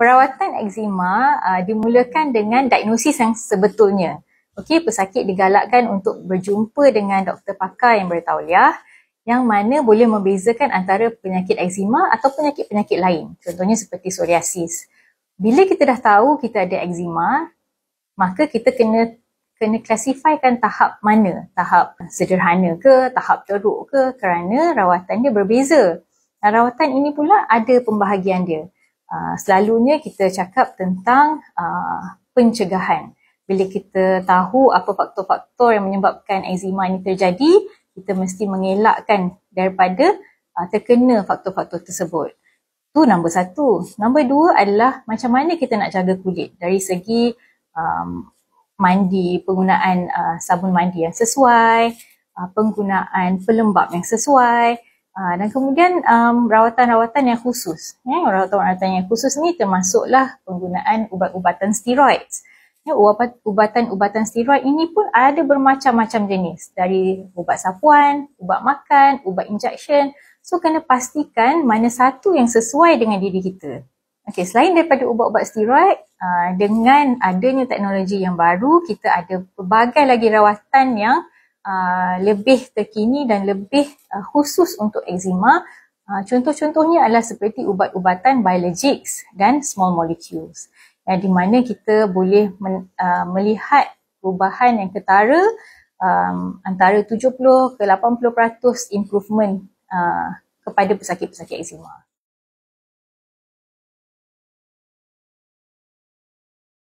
Perawatan eczema dimulakan dengan diagnosis yang sebetulnya. Okey, pesakit digalakkan untuk berjumpa dengan doktor pakar yang bertauliah yang mana boleh membezakan antara penyakit eczema atau penyakit-penyakit lain. Contohnya seperti psoriasis. Bila kita dah tahu kita ada eczema, maka kita kena klasifikasikan tahap mana. Tahap sederhana ke, tahap teruk ke, kerana rawatan dia berbeza. Rawatan ini pula ada pembahagian dia. Selalunya kita cakap tentang pencegahan. Bila kita tahu apa faktor-faktor yang menyebabkan eczema ini terjadi, kita mesti mengelakkan daripada terkena faktor-faktor tersebut. Itu nombor satu. Nombor dua adalah macam mana kita nak jaga kulit. Dari segi mandi, penggunaan sabun mandi yang sesuai, penggunaan pelembap yang sesuai, dan kemudian rawatan-rawatan yang khusus. Rawatan-rawatan yang khusus ni termasuklah penggunaan ubat-ubatan steroid. Ubatan-ubatan steroid ini pun ada bermacam-macam jenis. Dari ubat sapuan, ubat makan, ubat injection. So kena pastikan mana satu yang sesuai dengan diri kita. Okey, selain daripada ubat-ubat steroid, dengan adanya teknologi yang baru, kita ada pelbagai lagi rawatan yang lebih terkini dan lebih khusus untuk eczema. Contoh-contohnya adalah seperti ubat-ubatan biologics dan small molecules, di mana kita boleh melihat perubahan yang ketara antara 70 ke 80% improvement kepada pesakit-pesakit eczema.